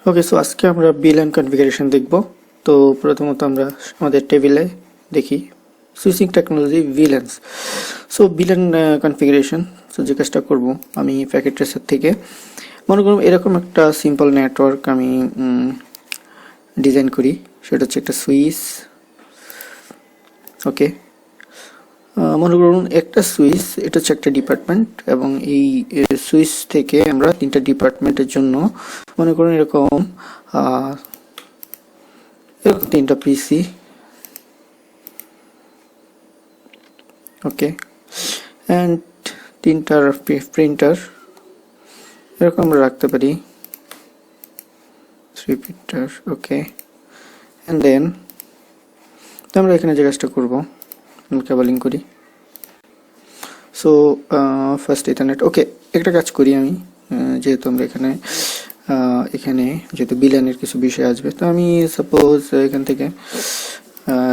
ওকে, so আজকে আমরা VLAN configuration দেখব। তো প্রথমত আমরা আমাদের টেবিলে দেখি switching technology VLANs। So VLAN configuration, so যে কাজটা করবো আমি প্যাকেট ট্রেসার থেকে মনে করুন এরকম একটা সিম্পল নেটওয়ার্ক আমি ডিজাইন করি। সেটা হচ্ছে একটা সুইচ। ওকে, মনে করুন একটা সুইচ, এটা হচ্ছে একটা ডিপার্টমেন্ট, এবং এই সুইচ থেকে আমরা তিনটা ডিপার্টমেন্টের জন্য মনে করুন এরকম তিনটা পিসি। ওকে, অ্যান্ড তিনটার প্রিন্টার এরকম আমরা রাখতে পারি, 3 প্রিন্টার। ওকে, অ্যান্ড দেন আমরা এখানে যে কাজটা করবো কেবলিং করি। So first ethernet. ওকে, একটা কাজ করি আমি, যেহেতু আমরা এখানে যেহেতু VLAN-এর কিছু বিষয় আসবে, তো আমি সাপোজ এখান থেকে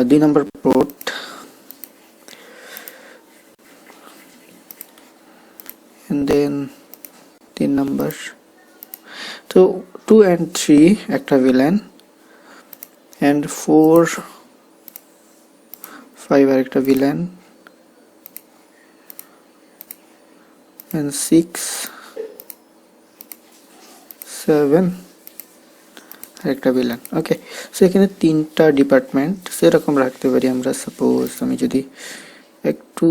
2 নম্বর পোর্ট and then 3 নম্বর, তো 2 and 3 একটা VLAN, and 4 5 আর একটা VLAN, and 6 7 একটা VLAN। ওকে, সো এখানে তিনটা ডিপার্টমেন্ট সেরকম রাখতে পারি আমরা। সাপোজ আমি যদি একটু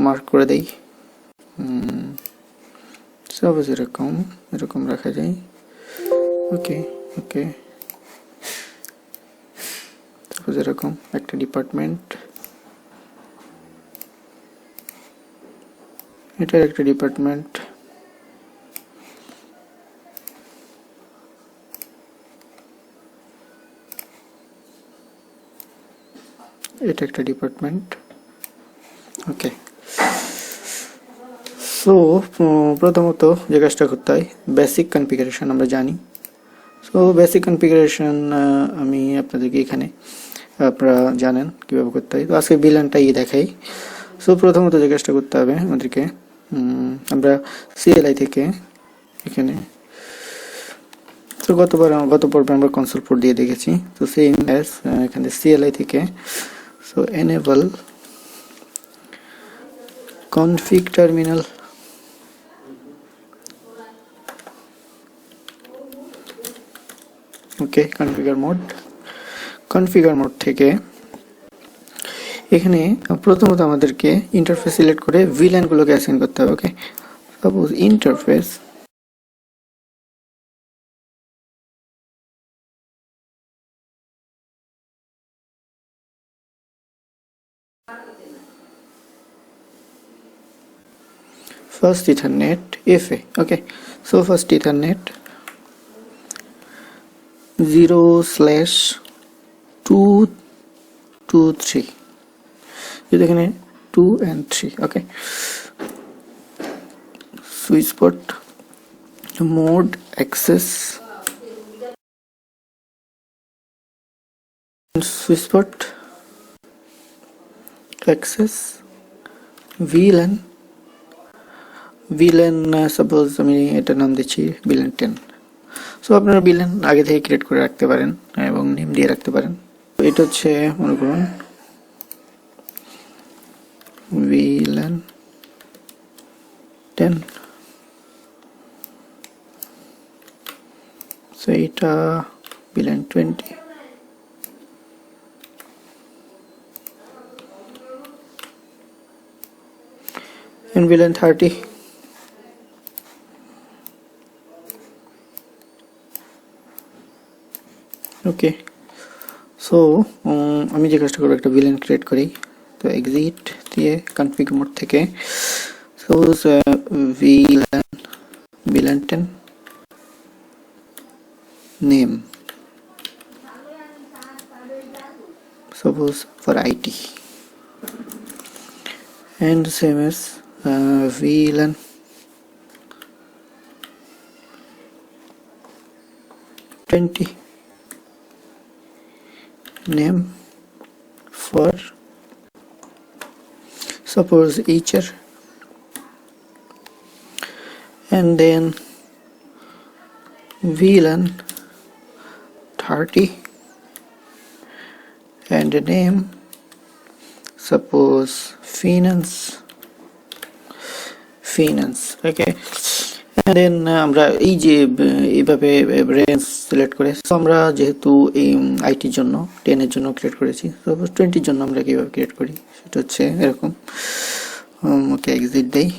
মার্ক করে দেই, সাপোজ এরকম রাখা যায়। ওকে ওকে, সাপোজ এরকম একটা ডিপার্টমেন্ট, এটার একটা ডিপার্টমেন্ট, এটা একটা ডিপার্টমেন্ট। ওকে, সো প্রথমত যে কাজটা করতে হয় বেসিক কনফিগারেশন আমরা জানি। সো বেসিক কনফিগারেশন আমি আপনাদেরকে এখানে আপনারা জানেন কীভাবে করতে হয়। তো আজকে VLAN-টাই দেখাই। সো প্রথমত যে কাজটা করতে হবে আমাদেরকে, আমরা CLI থেকে এখানে, তো গত পর্বে আমরা কনসোল পোর্ট দিয়ে দেখেছি, তো সেম অ্যাজ এখানে CLI থেকে। So enable config terminal, okay, configure mode থেকে এখানে প্রথমত আমাদেরকে ইন্টারফেস সিলেক্ট করে VLAN গুলোকে অ্যাসাইন করতে হবে। Okay, suppose interface first Ethernet FA. Okay, so first Ethernet 0/223, যেটা এখানে 2 and 3। Okay, switch port mode access, switch port access VLAN suppose আমি এটার নাম দিচ্ছি VLAN 10। সো আপনারা VLAN আগে থেকে ক্রিয়েট করে রাখতে পারেন এবং নেম দিয়ে রাখতে পারেন। এটা হচ্ছে মনে করুন VLAN 10। সো এটা VLAN 20, and VLAN 30। Okay, so আমি যে কাজটা করবো একটা VLAN ক্রিয়েট করি। তো এক্সিট দিয়ে কনফিগ মোড থেকে suppose VLAN 10 name, suppose for IT, and same as VLAN 20 name for suppose HR, and then VLAN 30 and a name, suppose finance. Okay, and then আমরা এই যে এইভাবে রেঞ্জ সিলেক্ট করে, so আমরা যেহেতু এই আইটির জন্য 10 এর জন্য ক্রিয়েট করেছি, সাপোজ 20 এর জন্য আমরা কিভাবে ক্রিয়েট করি সেটা হচ্ছে এরকম। ওকে, এক্সিট দেই।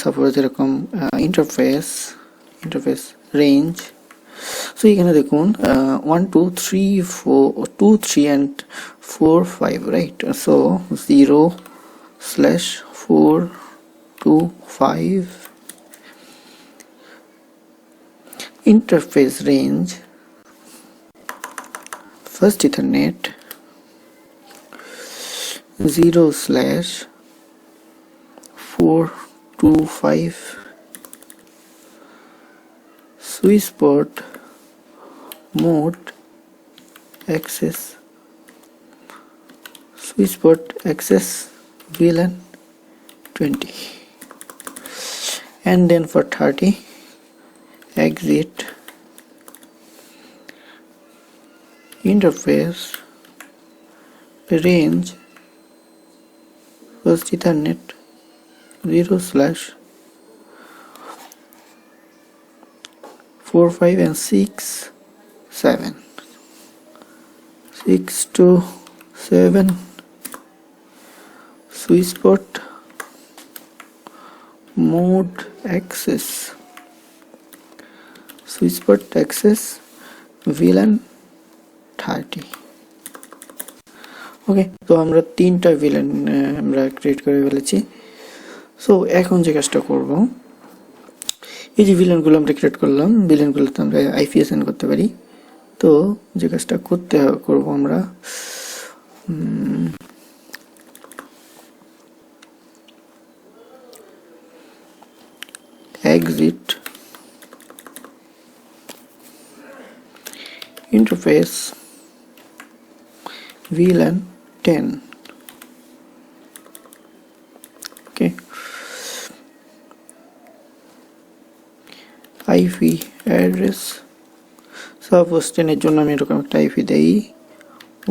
সাপোজ এরকম ইন্টারফেস রেঞ্জ। সো এখানে দেখুন 1 2 3 4 2 3 and 4 5, right? So 0/4 2 5 interface range, first Ethernet 0/425 switch port mode access VLAN 20, and then for 30 exit interface range, first Ethernet 0/4 5 and 6 7 6 to 7 switch port mode access VLAN 30. ওকে, তো আমরা 3টা VLAN আমরা create করে ফেলেছি। So এখন যে কাজটা করব, এই যে VLAN গুলো আমরা ক্রিয়েট করলাম, VLAN গুলোতে আমরা আইপি অ্যাসাইন করতে পারি। তো যে কাজটা করব আমরা exit interface VLAN 10. Okay, IP address, suppose 10 এর জন্য আমি এরকম একটা IP দেই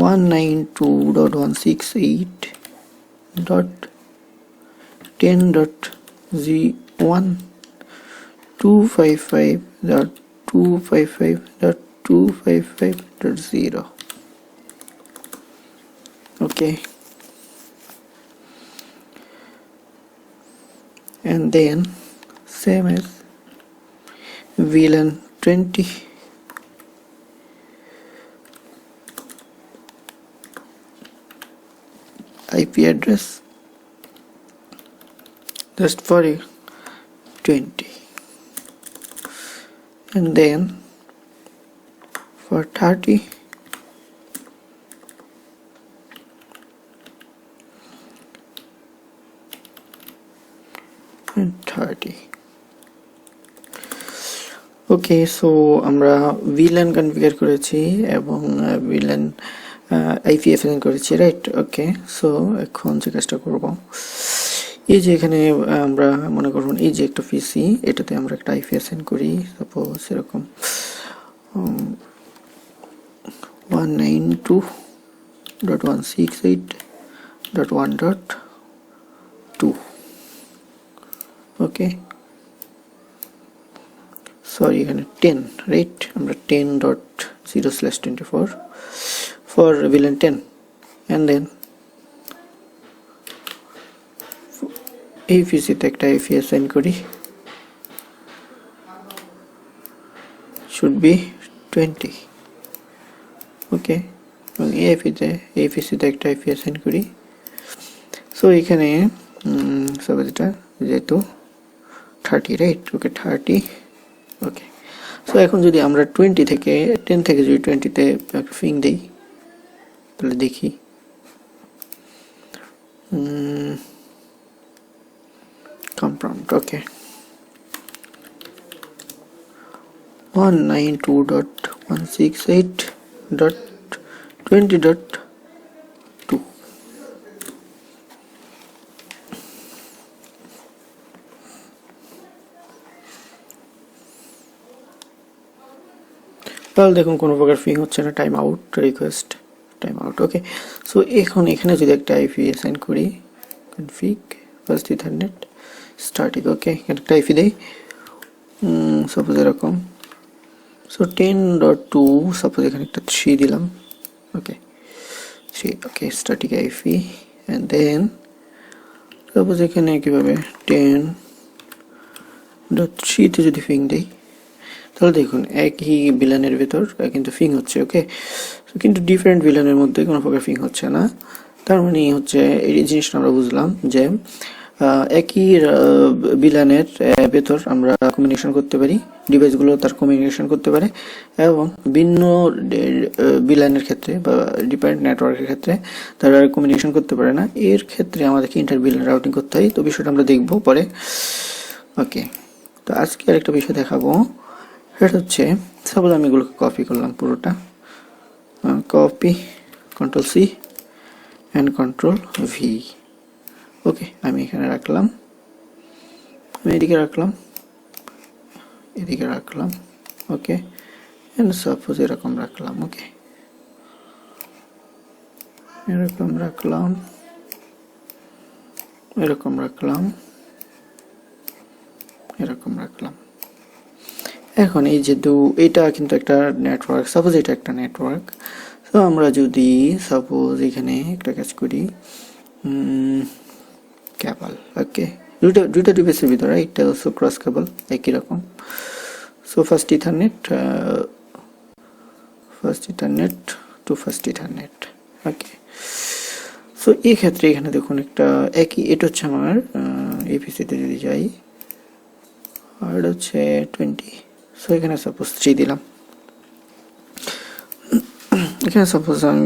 192.168.10.01 255.255.255.0. okay, and then same as VLAN 20 IP address just for 20, and then for 30 and 30. Okay, so আমরা VLAN কনফিগার করেছি এবং VLAN আইপি অ্যাসাইন করেছি, রাইট? ওকে, সো এখন যে কাজটা করব, এই যে এখানে আমরা মনে করুন এই যে একটা পিসি, এটাতে আমরা একটা আইপি অ্যাসাইন করি, সাপোজ এরকম 192.168.1.2. ওকে, সরি এখানে 10, রাইট? আমরা 10.0/24 for VLAN 10, and then এই পিসিতে একটা আইপি অ্যাসাইন করি, should be 20. ওকে, এবং এই পিসিতে একটা আইপি অ্যাসাইন করি। সো এখানে সাপোজ এটা যেহেতু 30, রাইট? ওকে, 30। ওকে, সো এখন যদি আমরা 10 থেকে যদি 20-তে ফিং দেই, তাহলে দেখি prompt. Okay, 192.168.20.2. তাহলে দেখুন কোনো প্রকার ফিং হচ্ছে না, time out request time out. Okay, so এখন এখানে যদি একটা আইপি অ্যাসাইন করি, config first ethernet starting, okay এখানে একটা আইপি দেই, সাপোজ এরকম, সো 10.2, সাপোজ এখানে একটা 3 দিলাম, okay 3, okay static IP, and then suppose এখানে কিভাবে 10.3 তে যদি ফিং দেই, তাহলে দেখুন একই ভিলানের ভেতর কিন্তু ফিং হচ্ছে। ওকে, কিন্তু ডিফারেন্ট ভিলানের মধ্যে কোনো প্রকার ফিং হচ্ছে না। তার মানে হচ্ছে এই জিনিসটা আমরা বুঝলাম যে একই ভিলানের ভেতর আমরা কমিউনিকেশন করতে পারি, ডিভাইসগুলো তার কমিউনিকেশন করতে পারে, এবং ভিন্ন ভিলানের ক্ষেত্রে বা ডিফারেন্ট নেটওয়ার্কের ক্ষেত্রে তারা কমিউনিকেশন করতে পারে না। এর ক্ষেত্রে আমাদেরকে ইন্টার ভিলান রাউটিং করতে হয়, তো বিষয়টা আমরা দেখবো পরে। ওকে, তো আজকে আরেকটা বিষয় দেখাবো, সেটা হচ্ছে সাপোজ আমি এগুলোকে কপি করলাম পুরোটা, copy control C and control V. Okay, আমি এখানে রাখলাম, আমি এদিকে রাখলাম, এদিকে রাখলাম, ওকে, এন্ড সাপোজ এরকম রাখলাম, ওকে এরকম রাখলাম, এরকম রাখলাম, এরকম রাখলাম। এখন এই যে এটা কিন্তু একটা নেটওয়ার্ক, সাপোজ এটা একটা নেটওয়ার্ক, তো আমরা যদি সাপোজ এখানে একটা কাজ করি, কেবল, ওকে দুইটা ডিভাইসের ভিতরে এটা হচ্ছে ক্রস কেবল একই রকম। So first ethernet to first ethernet, okay. So এই ক্ষেত্রে এখানে দেখুন একটা একই, এটা হচ্ছে আমার এপিসিতে যদি যাই, আর হচ্ছে 20, সো এখানে সাপোজ 3 দিলাম, এখানে সাপোজ আমি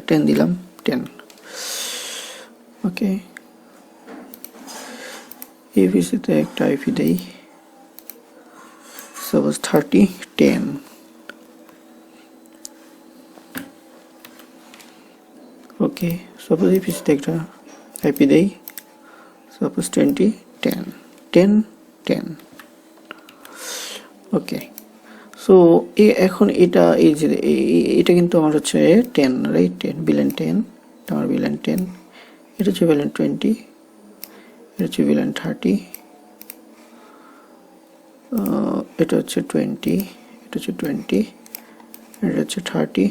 10 দিলাম, 10, ওকে। এপিসিতে একটা আইপি দেই, সাপোজ 30, 10, ওকে। সাপোজ এপিসিতে একটা আইপি দেই, সাপোজ 20, 10, 10, 10, ওকে। সো এখন এটা এই যে এটা কিন্তু আমার হচ্ছে 10, রাইট, 10 ভিলান 10, আমার ভিলান 10, এটা হচ্ছে ভিলান 20, এটা হচ্ছে ভিলান 30, এটা হচ্ছে 20, এটা হচ্ছে 20, এটা হচ্ছে 30,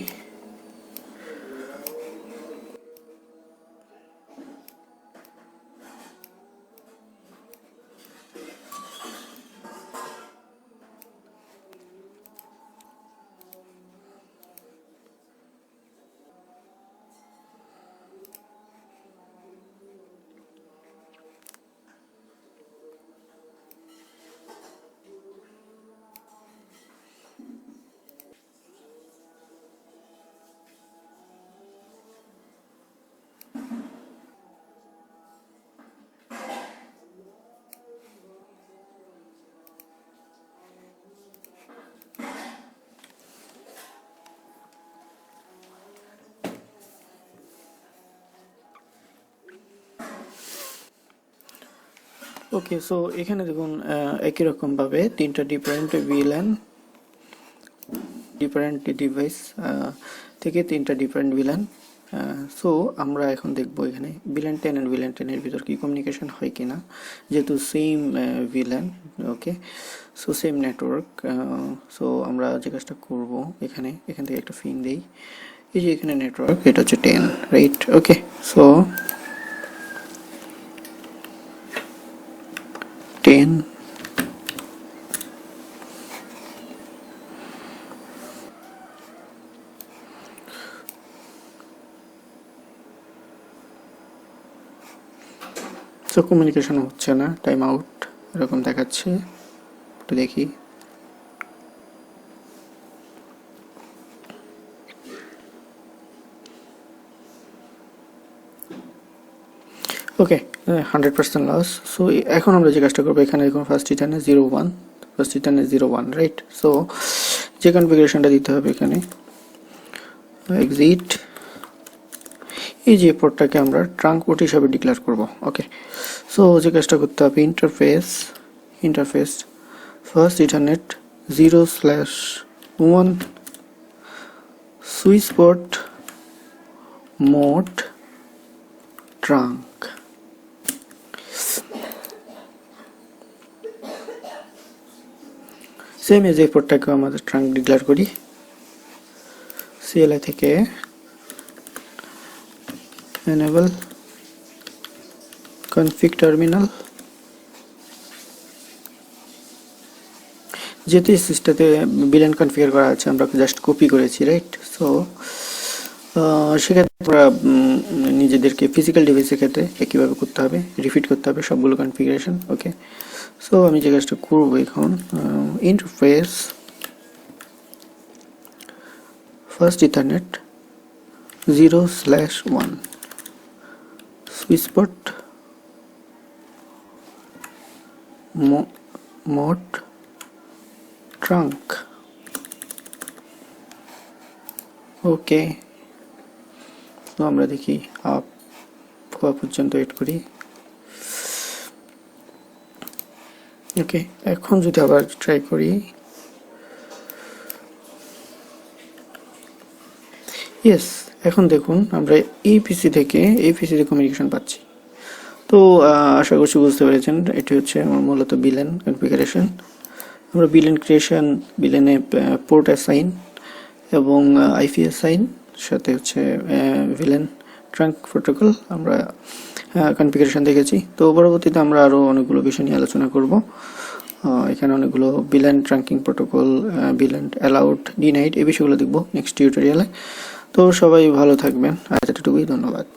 ওকে। সো এখানে দেখুন একই রকম ভাবে তিনটা ডিফারেন্ট ভিলান, ডিফারেন্ট ডিভাইস থেকে তিনটা ডিফারেন্ট ভিলান। সো আমরা এখন দেখবো এখানে ভিলান 10 এন্ড ভিলান 10 এর ভিতর কি কমিউনিকেশন হয় কিনা, যেহেতু সেম ভিলান, ওকে, সো সেম নেটওয়ার্ক। সো আমরা যে কাজটা করব, এখান থেকে একটা ফিং দেই, এই যে এখানে নেটওয়ার্ক, এটা হচ্ছে 10, রাইট, ওকে। সো 10, সো কমিউনিকেশন হচ্ছে না, টাইম আউট এরকম দেখাচ্ছে, একটু দেখি। ওকে, 100% লস। সো এখন আমরা যে কাজটা করবো, এখানে দেখুন first ethernet 01, first ethernet 01, right. So যে কনফিগারেশনটা দিতে হবে এখানে, এক্সিট, এই যে পোর্টটাকে আমরা ট্রাঙ্ক পোর্ট হিসাবে ডিক্লেয়ার করব, ওকে। সো যে কাজটা করতে হবে, interface first ethernet 0/1 one switch port mode trunk. Same as এই পোর্টটাকে আমাদের ট্রাঙ্ক ডিক্লেয়ার করি CLI থেকে enable config terminal যেহেতু এই সিস্টেমে VLAN কনফিগার করা আছে আমরা জাস্ট কপি করেছি রাইট সো সেক্ষেত্রে আমরা নিজেদেরকে ফিজিক্যাল ডিভাইসের ক্ষেত্রে কিভাবে করতে হবে রিপিট করতে হবে সবগুলো কনফিগারেশন ওকে সো আমি যে কাজটা করব এখন interface first ethernet 0/1 switch port mode trunk okay তো আমরা দেখি আপ হওয়া পর্যন্ত ওয়েট করি ওকে এখন যদি আবার ট্রাই করি ইয়েস এখন দেখুন আমরা এই পিসি থেকে এই পিসিতে কমিউনিকেশন পাচ্ছি তো আশা করছি বুঝতে পেরেছেন এটি হচ্ছে আমার মূলত VLAN কনফিগারেশন আমরা VLAN ক্রিয়েশন VLAN এ পোর্ট অ্যাসাইন এবং আইপি অ্যাসাইন সাথে হচ্ছে VLAN ট্রাঙ্ক প্রোটোকল আমরা কনফিগারেশন দেখেছি তো পরবর্তীতে আমরা আরো অনেকগুলো বিষয় নিয়ে আলোচনা করব এখানে অনেকগুলো VLAN trunking protocol VLAN allowed denied এই বিষয়গুলো দেখব নেক্সট টিউটোরিয়ালে তো সবাই ভালো থাকবেন আজ এতটুকুই ধন্যবাদ।